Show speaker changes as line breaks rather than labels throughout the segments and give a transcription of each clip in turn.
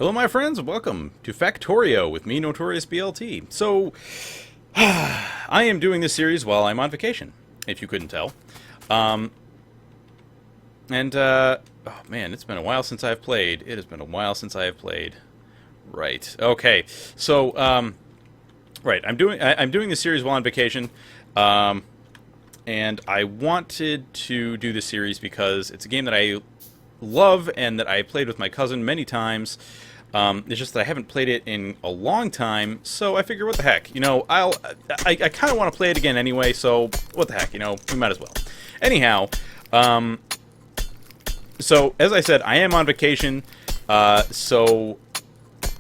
Hello, my friends, and welcome to Factorio with me, Notorious BLT. So, I am doing this series while I'm on vacation, if you couldn't tell. Oh man, it's been a while since I've played. It has been a while since I have played. Right. Okay. So, right, I'm doing this series while on vacation. And I wanted to do this series because it's a game that I love and that I played with my cousin many times. It's just that I haven't played it in a long time, so I figure, what the heck, you know, I kind of want to play it again anyway, so what the heck, you know, we might as well. Anyhow, so as I said, I am on vacation, so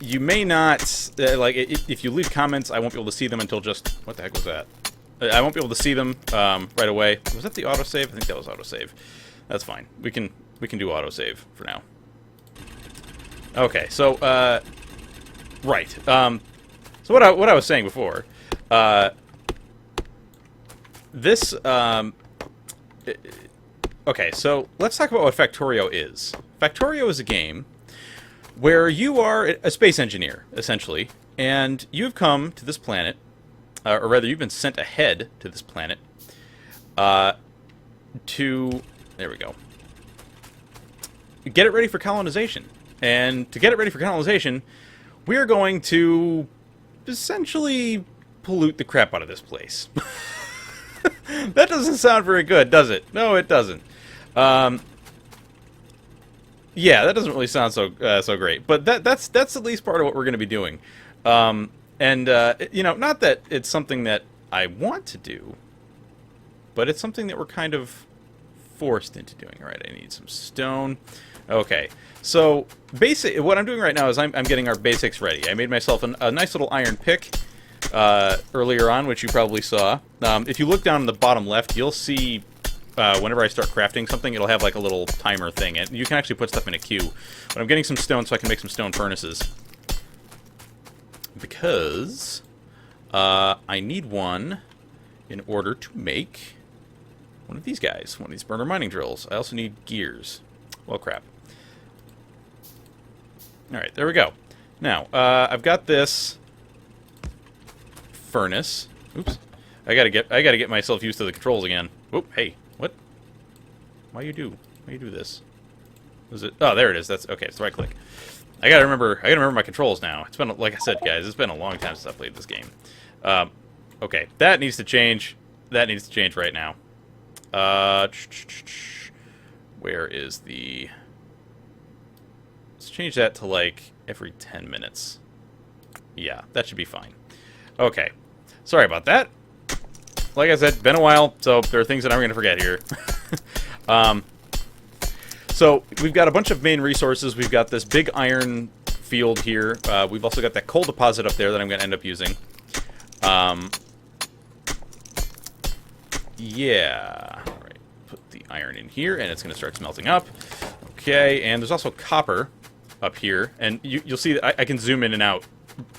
you may not, if you leave comments, I won't be able to see them until just, what the heck was that? I won't be able to see them right away. Was that the autosave? I think that was autosave. That's fine. We can do autosave for now. Okay, so right. So what I was saying before, this okay, so let's talk about what Factorio is. Factorio is a game where you are a space engineer, essentially, and you've come to this planet, or rather, you've been sent ahead to this planet to, there we go, get it ready for colonization. And to get it ready for colonization, we're going to essentially pollute the crap out of this place. That doesn't sound very good, does it? No, it doesn't. Yeah, that doesn't really sound so great. But that's at least part of what we're going to be doing. You know, not that it's something that I want to do, but it's something that we're kind of forced into doing. All right, I need some stone. Okay, so what I'm doing right now is I'm getting our basics ready. I made myself a nice little iron pick earlier on, which you probably saw. If you look down in the bottom left, you'll see whenever I start crafting something, it'll have like a little timer thing, and you can actually put stuff in a queue. But I'm getting some stone so I can make some stone furnaces. Because I need one in order to make one of these guys, one of these burner mining drills. I also need gears. Well, crap. Alright, there we go. Now, I've got this furnace. Oops. I gotta get myself used to the controls again. Whoop, hey, what? Why you do this? Was it? Oh, there it is. That's okay, it's the right click. I gotta remember my controls now. It's been, like I said, guys, it's been a long time since I played this game. Okay, that needs to change. That needs to change right now. Where is the... Let's change that to, like, every 10 minutes. Yeah, that should be fine. Okay. Sorry about that. Like I said, been a while, so there are things that I'm going to forget here. So, we've got a bunch of main resources. We've got this big iron field here. We've also got that coal deposit up there that I'm going to end up using. Yeah. All right. Put the iron in here, and it's going to start smelting up. Okay, and there's also copper up here, and you'll see that I can zoom in and out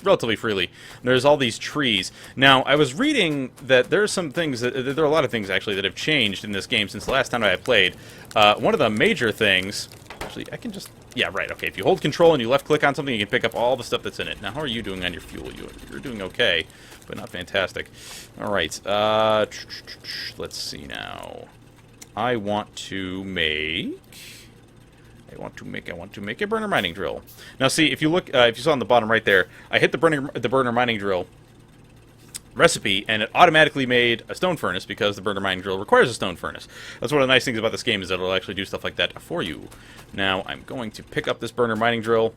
relatively freely. There's all these trees. Now, I was reading that there are some things, there are a lot of things, actually, that have changed in this game since the last time I played. One of the major things... Actually, I can just... Yeah, right, okay. If you hold control and you left-click on something, you can pick up all the stuff that's in it. Now, how are you doing on your fuel? You're doing okay, but not fantastic. All right, let's see now. I want to make a burner mining drill. Now, see, if you look, if you saw on the bottom right there, I hit the burner mining drill recipe, and it automatically made a stone furnace because the burner mining drill requires a stone furnace. That's one of the nice things about this game, is that it'll actually do stuff like that for you. Now, I'm going to pick up this burner mining drill.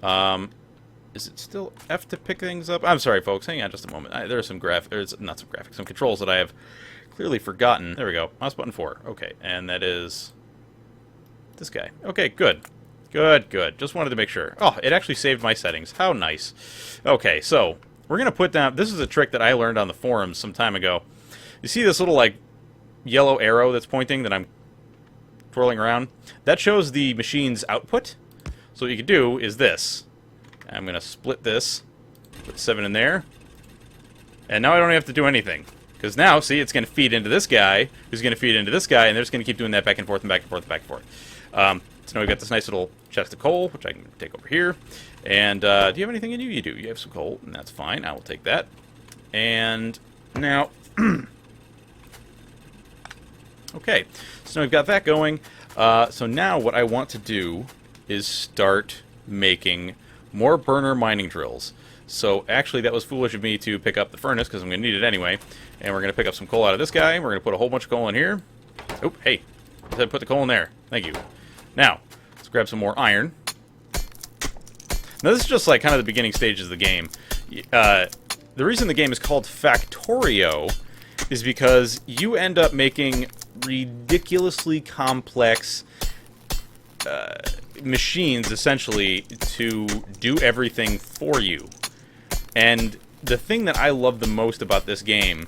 Is it still F to pick things up? I'm sorry, folks. Hang on just a moment. There are some some controls that I have clearly forgotten. There we go. Mouse button 4. Okay, and that is this guy. Okay, good. Good. Just wanted to make sure. Oh, it actually saved my settings. How nice. Okay, so we're going to put down... This is a trick that I learned on the forums some time ago. You see this little, like, yellow arrow that's pointing that I'm twirling around? That shows the machine's output. So what you can do is this. I'm going to split this. Put 7 in there. And now I don't have to do anything. Because now, see, it's going to feed into this guy, who's going to feed into this guy, and they're just going to keep doing that back and forth and back and forth and back and forth. So now we've got this nice little chest of coal, which I can take over here. And do you have anything in you? You do. You have some coal, and that's fine. I will take that. And now... okay, so now we've got that going. So now what I want to do is start making more burner mining drills. So actually that was foolish of me to pick up the furnace, because I'm going to need it anyway. And we're going to pick up some coal out of this guy. We're going to put a whole bunch of coal in here. Oh, hey, I said put the coal in there. Thank you. Now, let's grab some more iron. Now this is just like kind of the beginning stages of the game. The reason the game is called Factorio is because you end up making ridiculously complex machines, essentially, to do everything for you. And the thing that I love the most about this game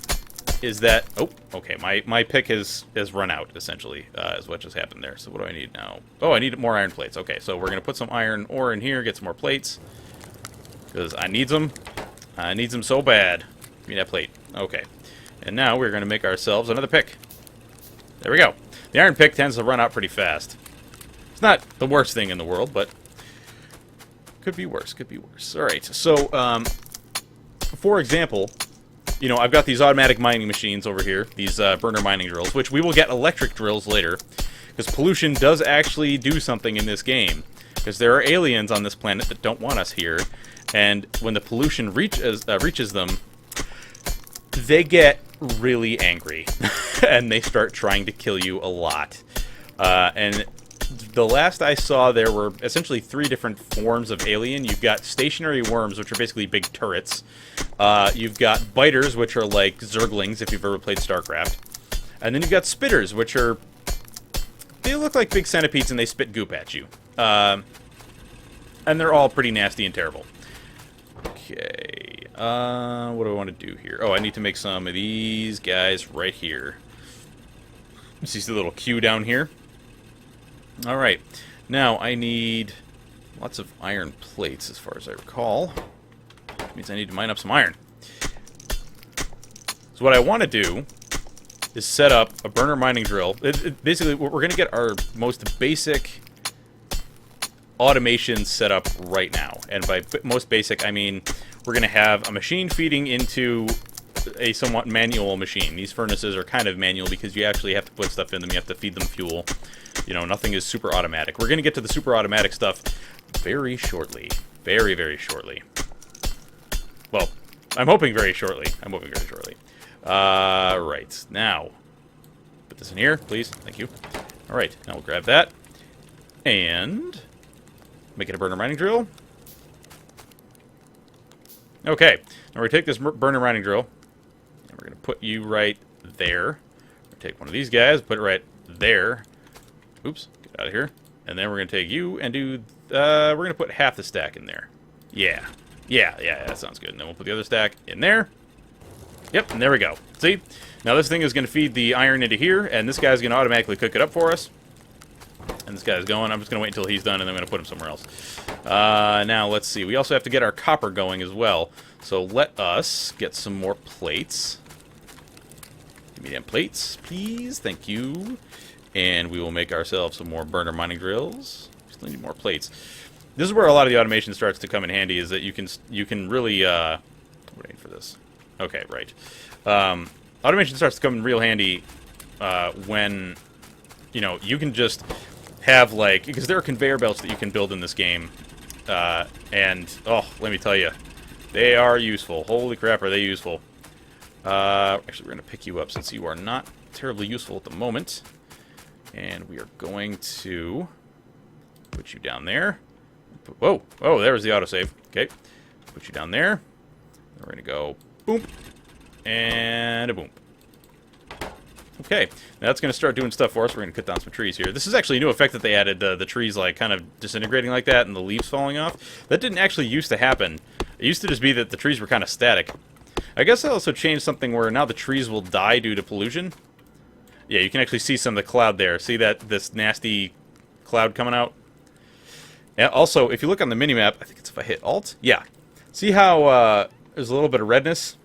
is that... oh, okay, my pick has run out, essentially, is what just happened there. So what do I need now? Oh, I need more iron plates. Okay, so we're going to put some iron ore in here, get some more plates, because I need them. I need them so bad. Give me that plate. Okay. And now we're going to make ourselves another pick. There we go. The iron pick tends to run out pretty fast. It's not the worst thing in the world, but could be worse, could be worse. All right, so, for example, you know, I've got these automatic mining machines over here, these burner mining drills, which we will get electric drills later, because pollution does actually do something in this game, because there are aliens on this planet that don't want us here, and when the pollution reaches them, they get really angry, and they start trying to kill you a lot. And the last I saw, there were essentially 3 different forms of alien. You've got stationary worms, which are basically big turrets. You've got biters, which are like zerglings, if you've ever played StarCraft. And then you've got spitters, which are... they look like big centipedes, and they spit goop at you. And they're all pretty nasty and terrible. Okay, what do I want to do here? Oh, I need to make some of these guys right here. See the little queue down here? Alright, now I need lots of iron plates, as far as I recall. That means I need to mine up some iron. So what I want to do is set up a burner mining drill. Basically, we're going to get our most basic automation set up right now. And by most basic, I mean we're going to have a machine feeding into a somewhat manual machine. These furnaces are kind of manual because you actually have to put stuff in them. You have to feed them fuel. You know, nothing is super automatic. We're going to get to the super automatic stuff very shortly. Very, very shortly. Well, I'm hoping very shortly. I'm hoping very shortly. Right. Now, put this in here, please. Thank you. All right. Now we'll grab that. And make it a burner mining drill. Okay. Now we're going to take this burner mining drill. And we're going to put you right there. We're going to take one of these guys, put it right there. Oops, get out of here. And then we're going to take you and do... we're going to put half the stack in there. Yeah, that sounds good. And then we'll put the other stack in there. Yep, and there we go. See? Now this thing is going to feed the iron into here, and this guy's going to automatically cook it up for us. And this guy's going. I'm just going to wait until he's done, and then I'm going to put him somewhere else. Now, let's see. We also have to get our copper going as well. So let us get some more plates. Give me them plates, please. Thank you. And we will make ourselves some more burner mining drills. Still need more plates. This is where a lot of the automation starts to come in handy, is that you can really waiting for this. Okay, right. Automation starts to come in real handy when, you know, you can just have, like, because there are conveyor belts that you can build in this game, and oh, let me tell you, they are useful. Holy crap, are they useful? Actually, we're gonna pick you up since you are not terribly useful at the moment. And we are going to put you down there. Whoa, there's the autosave. Okay, put you down there. Then we're going to go boom, and a boom. Okay, now that's going to start doing stuff for us. We're going to cut down some trees here. This is actually a new effect that they added, the trees like kind of disintegrating like that and the leaves falling off. That didn't actually used to happen. It used to just be that the trees were kind of static. I guess they also changed something where now the trees will die due to pollution. Yeah, you can actually see some of the cloud there. See this nasty cloud coming out? And also, if you look on the minimap, I think it's if I hit Alt. Yeah. See how there's a little bit of redness?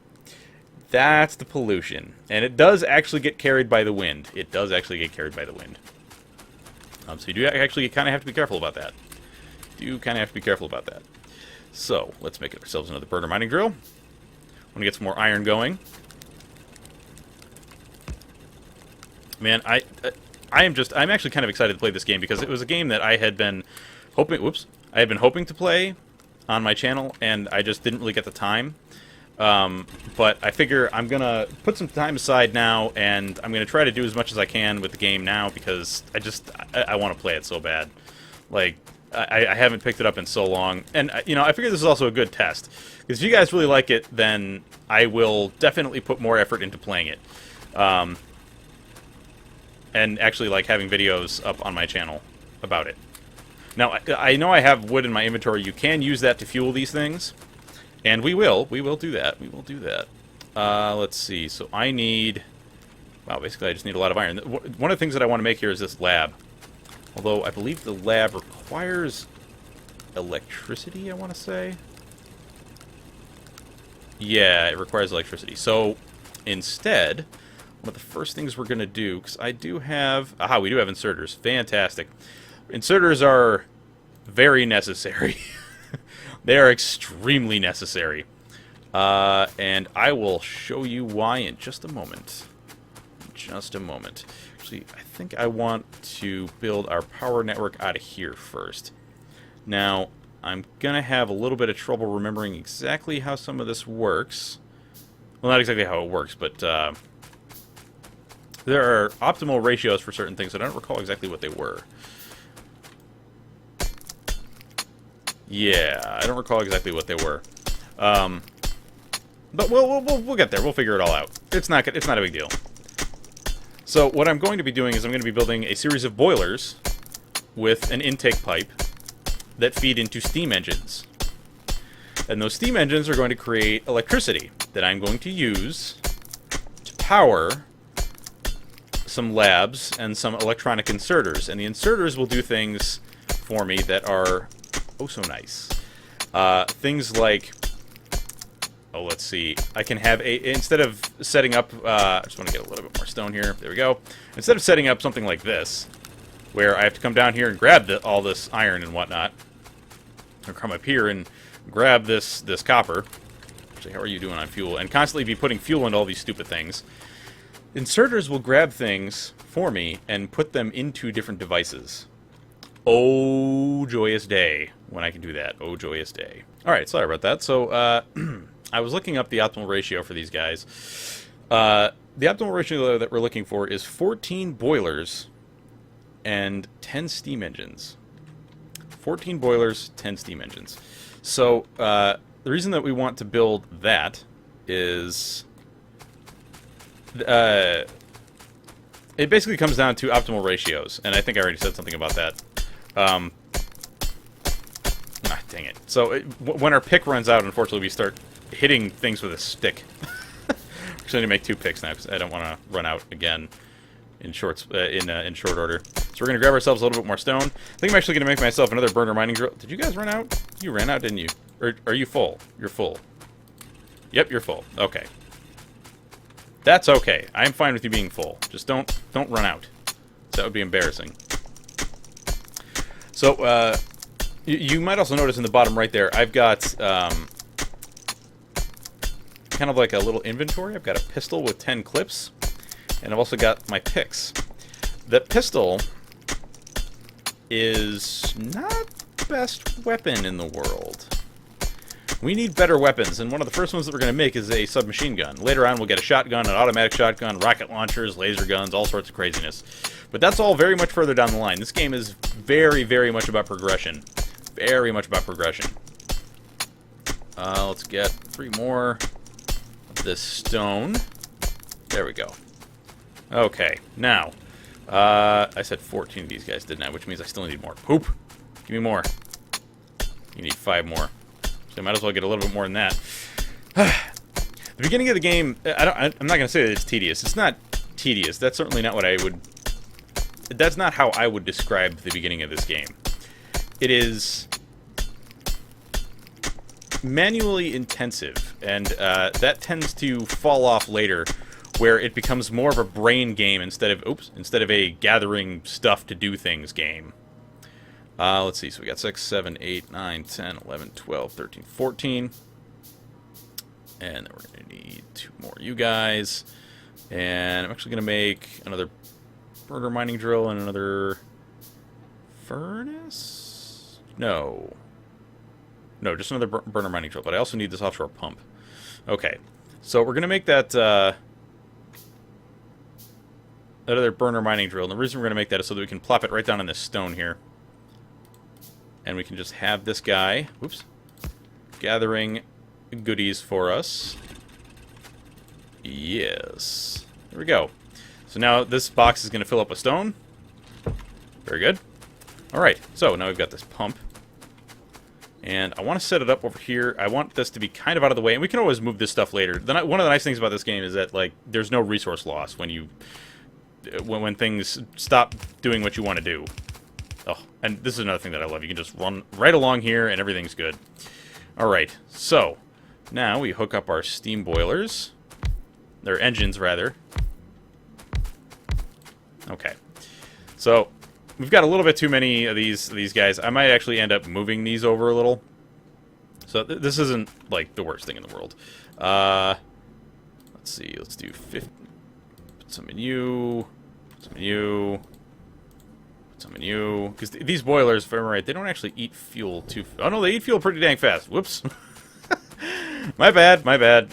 That's the pollution. And it does actually get carried by the wind. It does actually get carried by the wind. So you do actually kind of have to be careful about that. do kind of have to be careful about that. So, let's make ourselves another burner mining drill. Want to get some more iron going. Man, I'm actually kind of excited to play this game because it was a game that I had been hoping to play on my channel, and I just didn't really get the time. But I figure I'm gonna put some time aside now, and I'm gonna try to do as much as I can with the game now because I want to play it so bad. Like, I haven't picked it up in so long, and you know, I figure this is also a good test because if you guys really like it, then I will definitely put more effort into playing it. And actually like having videos up on my channel about it. Now, I know I have wood in my inventory. You can use that to fuel these things. And we will do that. We will do that. Let's see. So I need... Wow, basically I just need a lot of iron. One of the things that I want to make here is this lab. Although I believe the lab requires electricity, I want to say. Yeah, it requires electricity. So instead... one of the first things we're going to do, because I do have... Aha, we do have inserters. Fantastic. Inserters are very necessary. They are extremely necessary. And I will show you why in just a moment. Just a moment. Actually, I think I want to build our power network out of here first. Now, I'm going to have a little bit of trouble remembering exactly how some of this works. Well, not exactly how it works, but... there are optimal ratios for certain things. I don't recall exactly what they were. Yeah, I don't recall exactly what they were. But we'll get there. We'll figure it all out. It's not a big deal. So what I'm going to be doing is I'm going to be building a series of boilers with an intake pipe that feed into steam engines. And those steam engines are going to create electricity that I'm going to use to power some labs and some electronic inserters. And the inserters will do things for me that are oh so nice. Things like, oh, let's see, I can have instead of setting up, I just want to get a little bit more stone here. There we go. Instead of setting up something like this, where I have to come down here and grab all this iron and whatnot, or come up here and grab this copper. Actually, how are you doing on fuel? And constantly be putting fuel into all these stupid things. Inserters will grab things for me and put them into different devices. Oh, joyous day when I can do that. Oh, joyous day. Alright, sorry about that. So, I was looking up the optimal ratio for these guys. The optimal ratio that we're looking for is 14 boilers and 10 steam engines. 14 boilers, 10 steam engines. So, the reason that we want to build that is... it basically comes down to optimal ratios, and I think I already said something about that. Dang it. So, when our pick runs out, unfortunately, we start hitting things with a stick. Actually, I need to make 2 picks now, because I don't want to run out again in short order. So we're going to grab ourselves a little bit more stone. I think I'm actually going to make myself another burner mining drill. Did you guys run out? You ran out, didn't you? Or are you full? You're full. Yep, you're full. Okay. That's okay. I'm fine with you being full. Just don't run out. That would be embarrassing. So, you might also notice in the bottom right there, I've got kind of like a little inventory. I've got a pistol with 10 clips, and I've also got my picks. The pistol is not the best weapon in the world. We need better weapons, and one of the first ones that we're going to make is a submachine gun. Later on, we'll get a shotgun, an automatic shotgun, rocket launchers, laser guns, all sorts of craziness. But that's all very much further down the line. This game is very, very much about progression. Very much about progression. Let's get 3 more of this stone. There we go. Okay, now, I said 14 of these guys, didn't I? Which means I still need more. Poop! Give me more. You need 5 more. So I might as well get a little bit more than that. The beginning of the game, I'm not going to say that it's tedious. It's not tedious. That's certainly not what I would... That's not how I would describe the beginning of this game. It is manually intensive, and that tends to fall off later, where it becomes more of a brain game instead of a gathering stuff to do things game. Let's see. So we got 6, 7, 8, 9, 10, 11, 12, 13, 14. And then we're going to need 2 more you guys. And I'm actually going to make another burner mining drill and another furnace? No. No, just another burner mining drill. But I also need this offshore pump. Okay. So we're going to make that other burner mining drill. And the reason we're going to make that is so that we can plop it right down on this stone here. And we can just have this guy, oops, gathering goodies for us. Yes. There we go. So now this box is going to fill up with stone. Very good. Alright, so now we've got this pump. And I want to set it up over here. I want this to be kind of out of the way. And we can always move this stuff later. One of the nice things about this game is that, like, there's no resource loss when you... when things stop doing what you want to do. Oh, and this is another thing that I love. You can just run right along here and everything's good. Alright, so now we hook up our steam boilers. Their engines, rather. Okay. So, we've got a little bit too many of these guys. I might actually end up moving these over a little. So, this isn't, like, the worst thing in the world. Let's see. Let's do 50. Put some in you. Put some in you. Put some in you. Because these boilers, if I'm right, they don't actually eat fuel too... Oh, no, they eat fuel pretty dang fast. Whoops. My bad, my bad.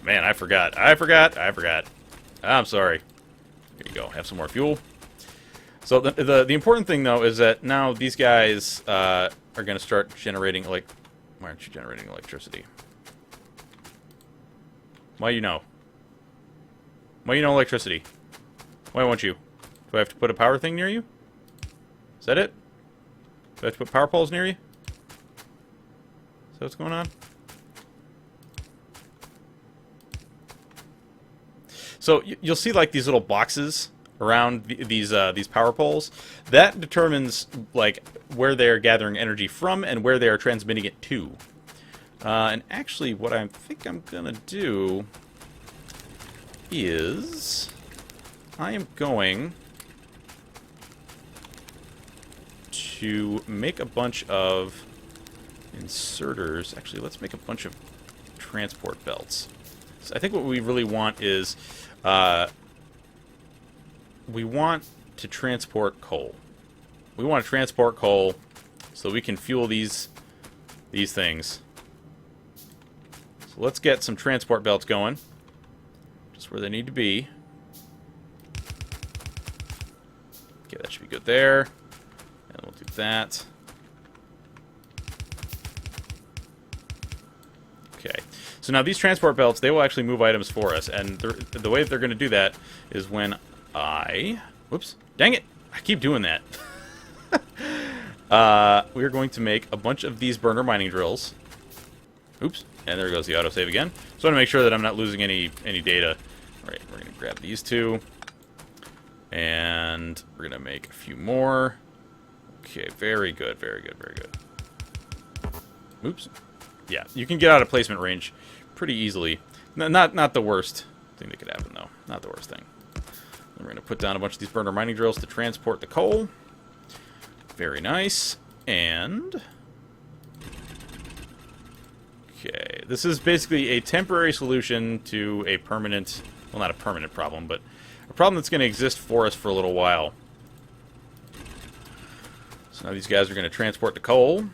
Man, I forgot. I forgot. I'm sorry. Here you go. Have some more fuel. So the important thing, though, is that now these guys are going to start generating, like... Why aren't you generating electricity? Why you know? Why you know electricity? Why won't you? Do I have to put a power thing near you? Is that it? Do I have to put power poles near you? Is that what's going on? So you'll see like these little boxes around these power poles. That determines like where they're gathering energy from and where they are transmitting it to. And actually, what I think I'm gonna do is I am going to make a bunch of inserters. Actually, let's make a bunch of transport belts. So I think what we really want is we want to transport coal. We want to transport coal so we can fuel these things. So let's get some transport belts going. Just where they need to be. Okay, that should be good there. And we'll do that. Okay. So now these transport belts, they will actually move items for us. And the way that they're going to do that is when I... Whoops. Dang it! I keep doing that. We're going to make a bunch of these burner mining drills. Oops. And there goes the autosave again. So I want to make sure that I'm not losing any data. All right, we're going to grab these two. And we're going to make a few more. Okay, very good, very good, very good. Oops. Yeah, you can get out of placement range pretty easily. Not the worst thing that could happen, though. Not the worst thing. Then we're going to put down a bunch of these burner mining drills to transport the coal. Very nice. And... okay, this is basically a temporary solution to a permanent... well, not a permanent problem, but a problem that's going to exist for us for a little while. So now these guys are going to transport the coal.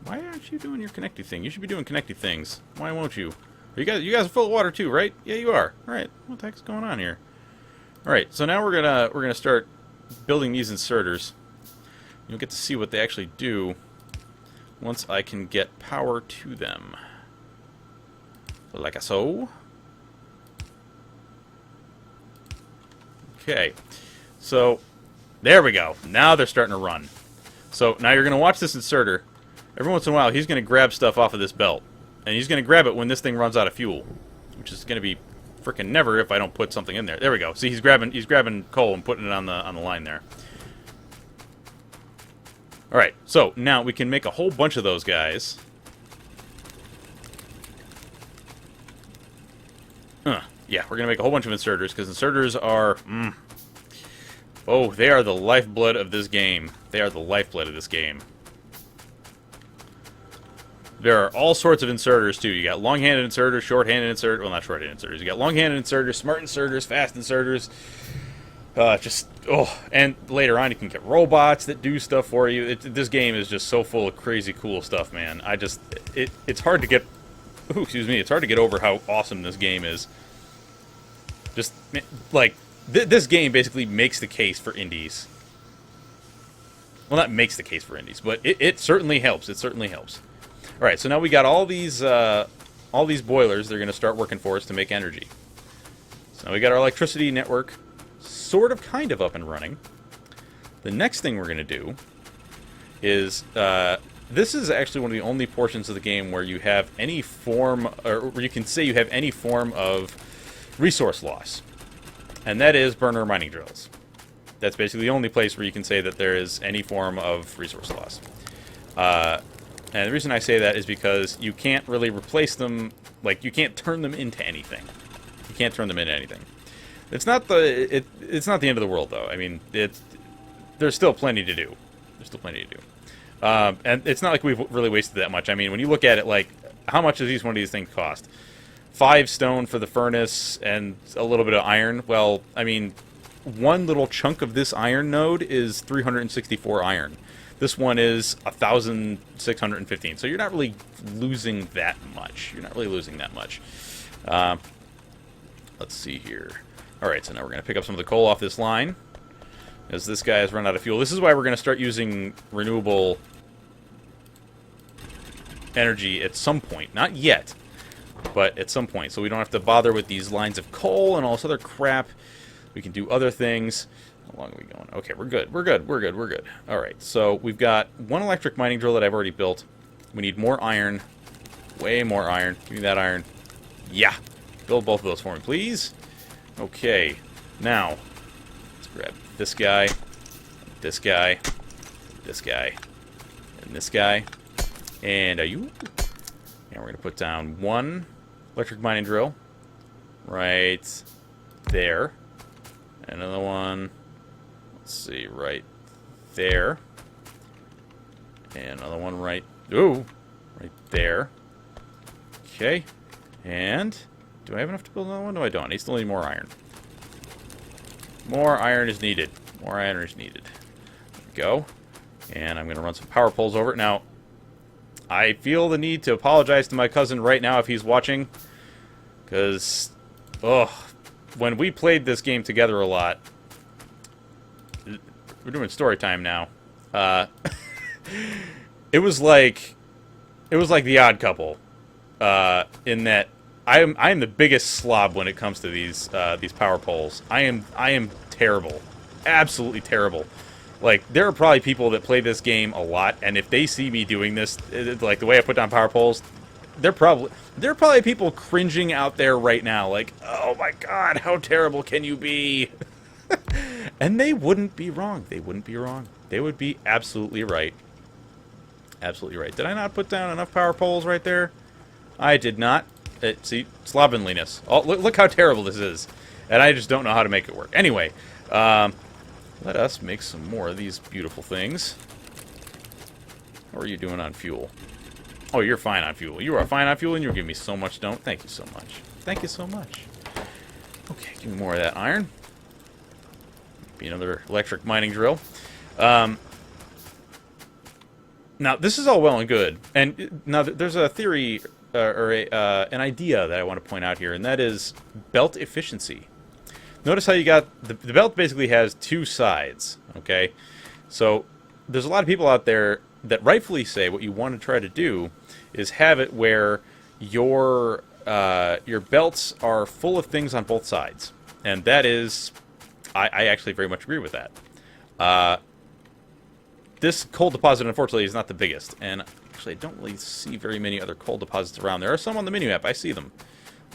Why aren't you doing your connecty thing? You should be doing connecty things. Why won't you? You guys are full of water too, right? Yeah, you are. All right. What the heck's going on here? All right. So now we're gonna start building these inserters. You'll get to see what they actually do once I can get power to them. Like so. Okay. So there we go. Now they're starting to run. So now you're gonna watch this inserter. Every once in a while, he's going to grab stuff off of this belt. And he's going to grab it when this thing runs out of fuel. Which is going to be frickin' never if I don't put something in there. There we go. See, he's grabbing coal and putting it on the line there. Alright, so now we can make a whole bunch of those guys. Yeah, we're going to make a whole bunch of inserters, because inserters are... Oh, they are the lifeblood of this game. They are the lifeblood of this game. There are all sorts of inserters, too. You got long-handed inserters, short-handed inserters. Well, not short-handed inserters. You got long-handed inserters, smart inserters, fast inserters. And later on you can get robots that do stuff for you. This game is just so full of crazy cool stuff, man. It's hard to get... Ooh, excuse me. It's hard to get over how awesome this game is. Just, like... This game basically makes the case for indies. Well, not makes the case for indies, but it certainly helps. It certainly helps. All right, so now we got all these boilers. They're going to start working for us to make energy. So now we got our electricity network sort of, kind of up and running. The next thing we're going to do is this is actually one of the only portions of the game where you have any form, or where you can say you have any form of resource loss. And that is burner mining drills. That's basically the only place where you can say that there is any form of resource loss. And the reason I say that is because you can't really replace them, like, you can't turn them into anything. You can't turn them into anything. It's not the end of the world, though. I mean, there's still plenty to do. There's still plenty to do. And it's not like we've really wasted that much. I mean, when you look at it, like, how much does each one of these things cost? 5 stone for the furnace and a little bit of iron. Well, I mean, one little chunk of this iron node is 364 iron. This one is 1,615. So you're not really losing that much. You're not really losing that much. Let's see here. All right, so now we're going to pick up some of the coal off this line, as this guy has run out of fuel. This is why we're going to start using renewable energy at some point. Not yet, but at some point. So we don't have to bother with these lines of coal and all this other crap. We can do other things. How long are we going? Okay, we're good. We're good. We're good. We're good. All right, so we've got one electric mining drill that I've already built. We need more iron. Way more iron. Give me that iron. Yeah. Build both of those for me, please. Okay. Now, let's grab this guy, this guy, this guy, and this guy. And and we're going to put down one electric mining drill right there. Another one, let's see, right there. And another one right there. Okay. And do I have enough to build another one? No, I don't. I still need more iron. More iron is needed. More iron is needed. There we go. And I'm going to run some power poles over it. Now, I feel the need to apologize to my cousin right now if he's watching. Because, when we played this game together a lot, we're doing story time now. It was like The Odd Couple, in that I am the biggest slob when it comes to these power poles. I am terrible, absolutely terrible. Like, there are probably people that play this game a lot, and if they see me doing this, like the way I put down power poles, there are probably people cringing out there right now, like, oh my god, how terrible can you be? And they wouldn't be wrong. They wouldn't be wrong. They would be absolutely right. Absolutely right. Did I not put down enough power poles right there? I did not. See, slovenliness. Oh, look how terrible this is. And I just don't know how to make it work. Anyway, let us make some more of these beautiful things. How are you doing on fuel? Oh, you're fine on fuel. You are fine on fuel, and you're giving me so much stone. Thank you so much. Thank you so much. Okay, give me more of that iron. Be another electric mining drill. Now, this is all well and good. And now there's a theory, or an idea that I want to point out here, and that is belt efficiency. Notice how you got... The belt basically has two sides, okay? So there's a lot of people out there that rightfully say what you want to try to do is have it where your belts are full of things on both sides. And that is... I actually very much agree with that. This coal deposit, unfortunately, is not the biggest. And actually, I don't really see very many other coal deposits around. There are some on the minimap. I see them.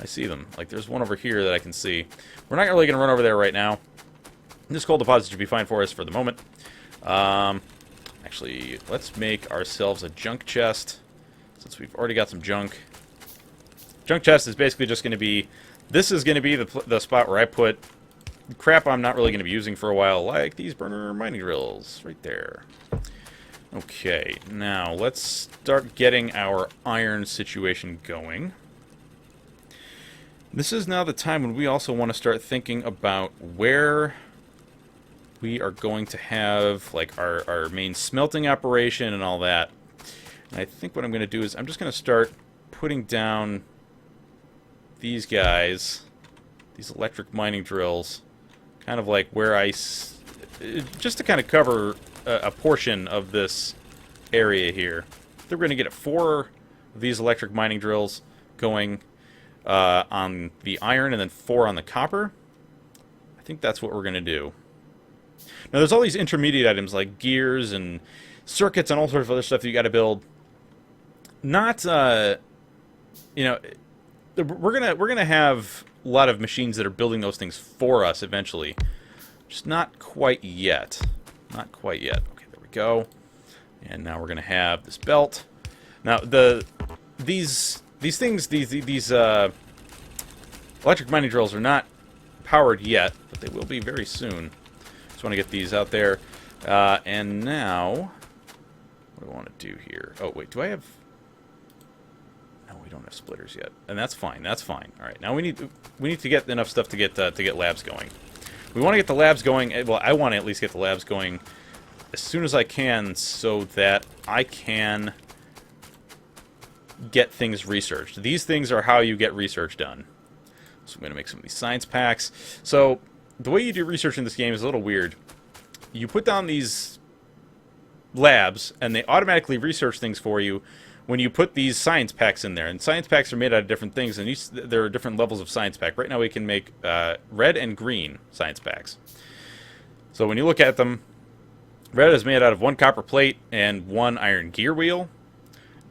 I see them. Like, there's one over here that I can see. We're not really going to run over there right now. This coal deposit should be fine for us for the moment. Actually, let's make ourselves a junk chest, since we've already got some junk. Junk chest is basically just going to be... This is going to be the spot where I put crap I'm not really going to be using for a while, like these burner mining drills right there. Okay, now let's start getting our iron situation going. This is now the time when we also want to start thinking about where we are going to have like our main smelting operation and all that. And I think what I'm going to do is I'm just going to start putting down these guys, these electric mining drills, kind of like where just to kind of cover a portion of this area here. We're going to get 4 of these electric mining drills going on the iron and then 4 on the copper. I think that's what we're going to do. Now there's all these intermediate items like gears and circuits and all sorts of other stuff that you got to build. Not, you know, we're gonna have a lot of machines that are building those things for us eventually. Just not quite yet. Not quite yet. Okay, there we go. And now we're gonna have this belt. Now these electric mining drills are not powered yet, but they will be very soon. Just want to get these out there. And now, what do I want to do here? Oh wait, do I have? No, we don't have splitters yet, and that's fine. That's fine. All right, now we need to get enough stuff to get labs going. We want to get the labs going. Well, I want to at least get the labs going as soon as I can, so that I can get things researched. These things are how you get research done. So I'm going to make some of these science packs. So the way you do research in this game is a little weird. You put down these labs, and they automatically research things for you when you put these science packs in there. And science packs are made out of different things, and there are different levels of science pack. Right now we can make red and green science packs. So when you look at them, red is made out of 1 copper plate and 1 iron gear wheel.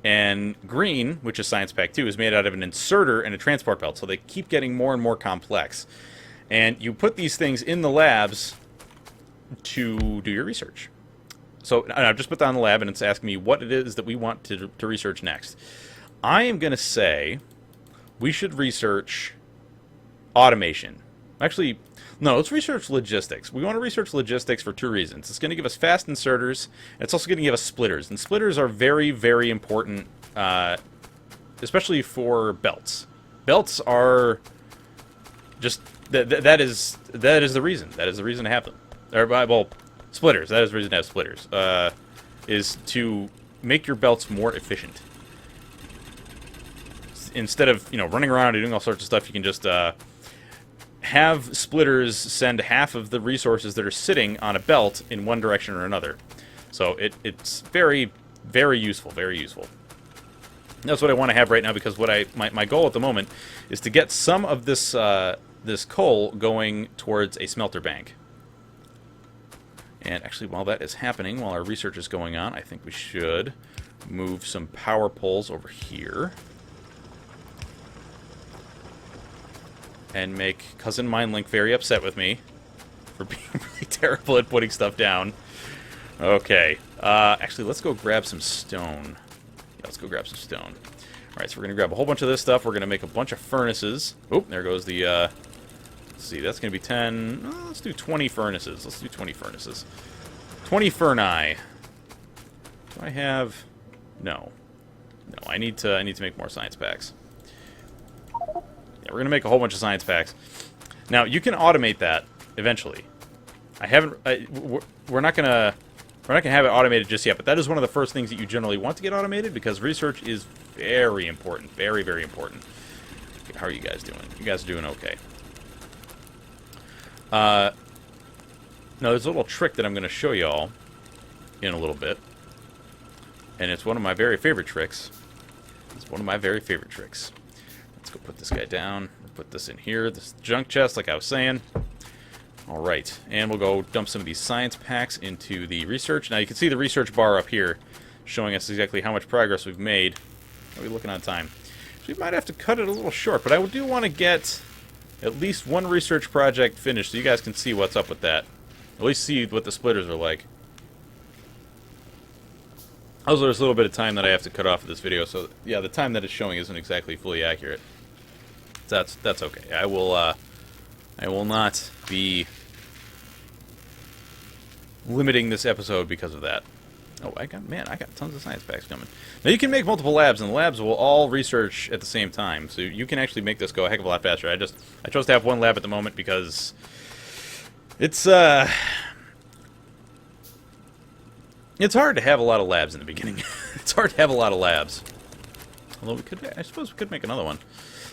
And green, which is science pack 2, is made out of an inserter and a transport belt. So they keep getting more and more complex. And you put these things in the labs to do your research. So I've just put down the lab, and it's asking me what it is that we want to research next. I am going to say we should research automation. Actually, no, let's research logistics. We want to research logistics for 2 reasons. It's going to give us fast inserters, and it's also going to give us splitters. And splitters are very, very important, especially for belts. Belts are just that is the reason. That is the reason to have them. Well, splitters. That is the reason to have splitters. Is to make your belts more efficient. Instead of running around and doing all sorts of stuff, you can just have splitters send half of the resources that are sitting on a belt in one direction or another. So it's very, very useful. Very useful. That's what I want to have right now, because my goal at the moment is to get some of this this coal going towards a smelter bank. And actually, while that is happening, while our research is going on, I think we should move some power poles over here. And make Cousin Mindlink very upset with me for being really terrible at putting stuff down. Okay. Actually, let's go grab some stone. Yeah, let's go grab some stone. Alright, so we're going to grab a whole bunch of this stuff. We're going to make a bunch of furnaces. Oh, there goes the... let's see, that's going to be 10... let's do 20 furnaces. Let's do 20 furnaces. 20 furni. Do I have... No. No, I need to make more science packs. We're going to make a whole bunch of science packs. Now, you can automate that eventually. We're not going to have it automated just yet, but that is one of the first things that you generally want to get automated, because research is very important. Very, very important. Okay, how are you guys doing? You guys are doing okay. Now, there's a little trick that I'm going to show y'all in a little bit. And it's one of my very favorite tricks. It's one of my very favorite tricks. Let's go put this guy down. Put this in here. This junk chest, like I was saying. Alright. And we'll go dump some of these science packs into the research. Now, you can see the research bar up here showing us exactly how much progress we've made. How are we looking on time? So we might have to cut it a little short, but I do want to get at least 1 research project finished so you guys can see what's up with that. At least see what the splitters are like. Also, there's a little bit of time that I have to cut off of this video, so yeah, the time that it's showing isn't exactly fully accurate. That's okay. I will I will not be limiting this episode because of that. Oh, I got tons of science packs coming. Now you can make multiple labs, and the labs will all research at the same time, so you can actually make this go a heck of a lot faster. I chose to have one lab at the moment because it's hard to have a lot of labs in the beginning. It's hard to have a lot of labs. Although I suppose we could make another one.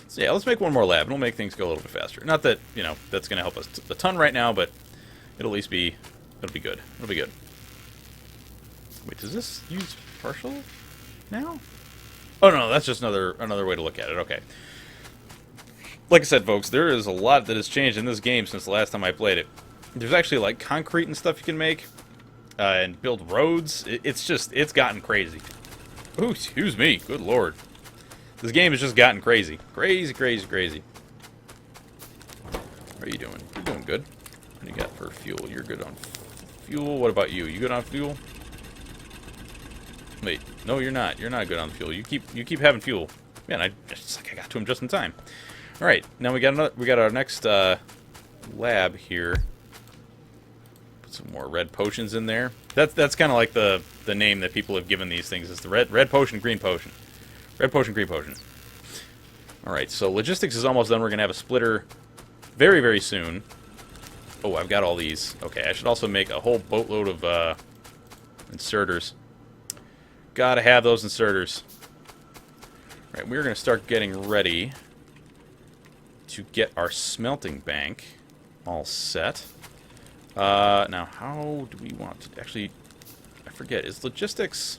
So yeah, let's make one more lab, and we'll make things go a little bit faster. Not that, you know, that's going to help us a ton right now, but it'll at least be, it'll be good. It'll be good. Wait, does this use partial now? Oh no, that's just another way to look at it. Okay. Like I said, folks, there is a lot that has changed in this game since the last time I played it. There's actually like concrete and stuff you can make, and build roads. It's gotten crazy. Ooh, excuse me. Good lord. This game has just gotten crazy. Crazy, crazy, crazy. What are you doing? You're doing good. What do you got for fuel? You're good on fuel. What about you? You good on fuel? Wait, no, you're not. You're not good on fuel. You keep having fuel. Man, I got to him just in time. All right, now we got our next lab here. Put some more red potions in there. That's kind of like the name that people have given these things. Is the red potion, green potion. Red potion, green potion. All right, so logistics is almost done. We're gonna have a splitter very, very soon. Oh, I've got all these. Okay, I should also make a whole boatload of inserters. Gotta have those inserters. All right, we're gonna start getting ready to get our smelting bank all set. Now, how do we want to... Actually, I forget. Is logistics...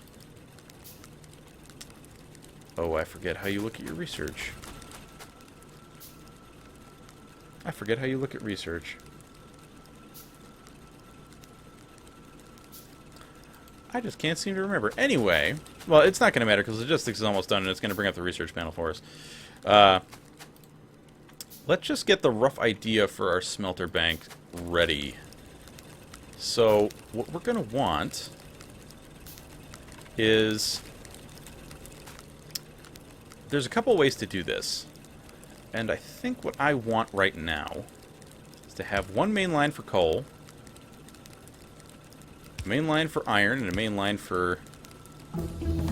Oh, I forget how you look at your research. I forget how you look at research. I just can't seem to remember. Anyway, well, it's not going to matter because logistics is almost done and it's going to bring up the research panel for us. Let's just get the rough idea for our smelter bank ready. So, what we're going to want is... There's a couple ways to do this. And I think what I want right now is to have one main line for coal, a main line for iron, and a main line for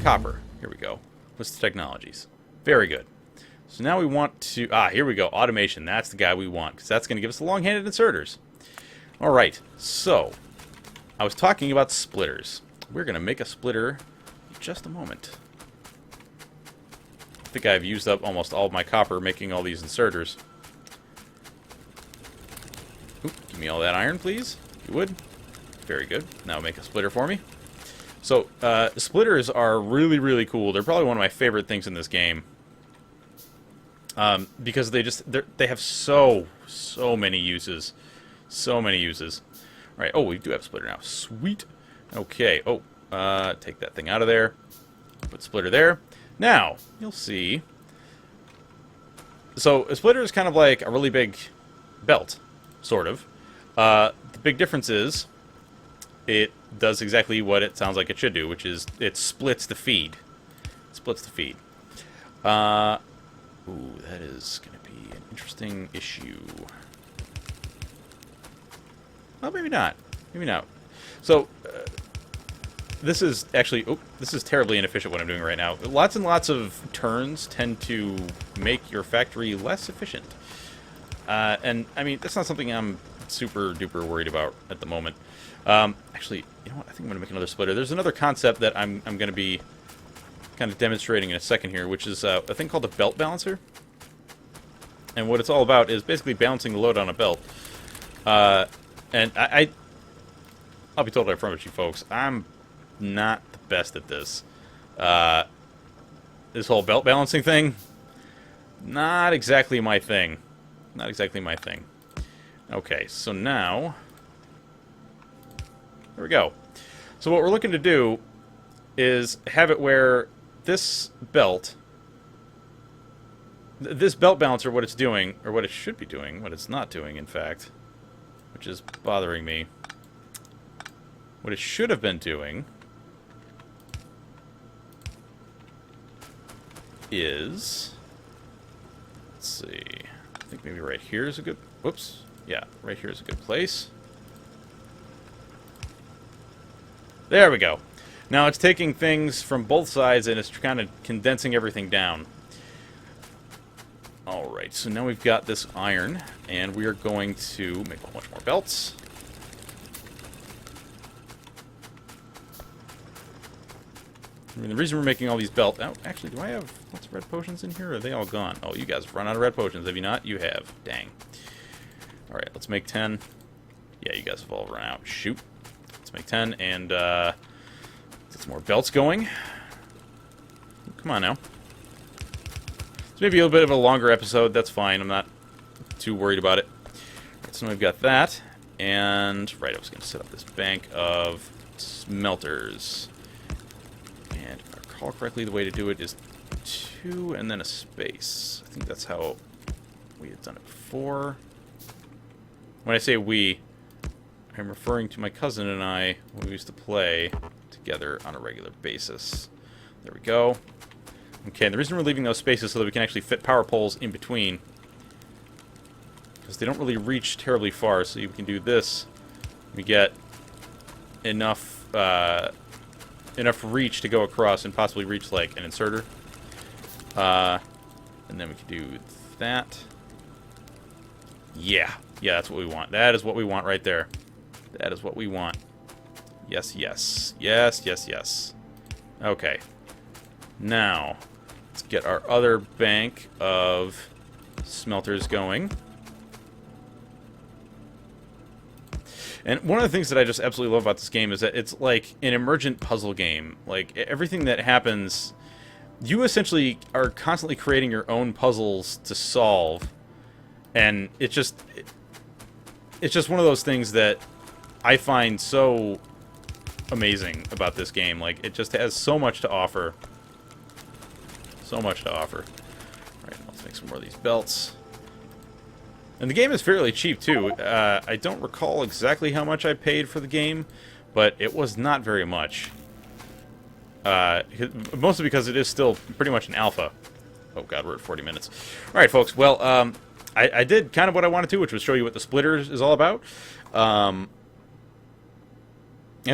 copper. Here we go. What's the technologies? Very good. So now we want to... here we go. Automation. That's the guy we want, because that's going to give us the long-handed inserters. Alright, so... I was talking about splitters. We're going to make a splitter in just a moment. I think I've used up almost all of my copper making all these inserters. Oop, give me all that iron, please. If you would. Very good. Now make a splitter for me. So, splitters are really, really cool. They're probably one of my favorite things in this game. Because they have so many uses. So many uses. Alright, oh, we do have a splitter now. Sweet. Okay, oh, take that thing out of there. Put splitter there. Now, you'll see. So, a splitter is kind of like a really big belt, sort of. The big difference is it does exactly what it sounds like it should do, which is it splits the feed. It splits the feed. Ooh, that is going to be an interesting issue. Well, maybe not. Maybe not. So, this is actually... Oh, this is terribly inefficient what I'm doing right now. Lots and lots of turns tend to make your factory less efficient. And, I mean, that's not something I'm super duper worried about at the moment. Actually, you know what? I think I'm going to make another splitter. There's another concept that I'm going to be kind of demonstrating in a second here, which is a thing called a belt balancer. And what it's all about is basically balancing the load on a belt. And I'll be totally upfront with you folks, I'm not the best at this. This whole belt balancing thing, not exactly my thing. Not exactly my thing. Okay, so now, there we go. So what we're looking to do is have it where this belt balancer, what it's doing, or what it should be doing, what it's not doing, in fact, which is bothering me. What it should have been doing is... Let's see. I think maybe right here is a good... Whoops. Yeah, right here is a good place. There we go. Now it's taking things from both sides and it's kind of condensing everything down. Alright, so now we've got this iron, and we are going to make a whole bunch more belts. I mean, the reason we're making all these belts... Oh, actually, do I have lots of red potions in here, or are they all gone? Oh, you guys have run out of red potions, have you not? You have. Dang. Alright, let's make 10. Yeah, you guys have all run out. Shoot. Let's make 10, and, get some more belts going. Come on now. It's maybe a little bit of a longer episode. That's fine. I'm not too worried about it. Right, so now we've got that. And, right, I was going to set up this bank of smelters. And if I recall correctly, the way to do it is 2 and then a space. I think that's how we had done it before. When I say we, I'm referring to my cousin and I when we used to play together on a regular basis. There we go. Okay, and the reason we're leaving those spaces so that we can actually fit power poles in between, because they don't really reach terribly far, so we can do this. We get enough enough reach to go across and possibly reach, like, an inserter. And then we can do that. Yeah, that's what we want. That is what we want right there. That is what we want. Yes, yes. Yes, yes, yes. Okay. Now, let's get our other bank of smelters going. And one of the things that I just absolutely love about this game is that it's like an emergent puzzle game. Like, everything that happens, you essentially are constantly creating your own puzzles to solve. And it's just one of those things that I find so amazing about this game. Like, it just has so much to offer. So much to offer. Alright, let's make some more of these belts. And the game is fairly cheap, too. I don't recall exactly how much I paid for the game, but it was not very much. Mostly because it is still pretty much an alpha. Oh god, we're at 40 minutes. Alright, folks, well, I did kind of what I wanted to, which was show you what the splitter is all about. And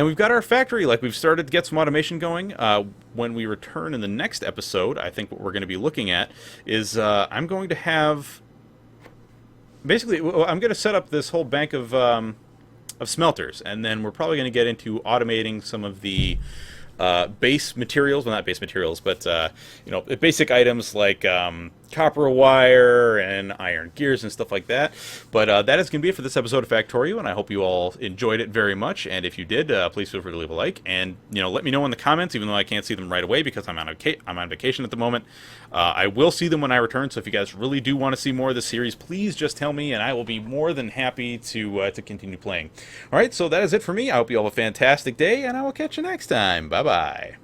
we've got our factory. Like, we've started to get some automation going. When we return in the next episode, I think what we're going to be looking at is I'm going to have... Basically, I'm going to set up this whole bank of smelters, and then we're probably going to get into automating some of the base materials. Well, not base materials, but you know, basic items like copper wire and iron gears and stuff like that. But that is going to be it for this episode of Factorio, and I hope you all enjoyed it very much. And if you did, please feel free to leave a like, and you know, let me know in the comments, even though I can't see them right away because I'm on vacation at the moment. I will see them when I return. So if you guys really do want to see more of this series, please just tell me, and I will be more than happy to continue playing. All right, so that is it for me. I hope you all have a fantastic day, and I will catch you next time. Bye bye.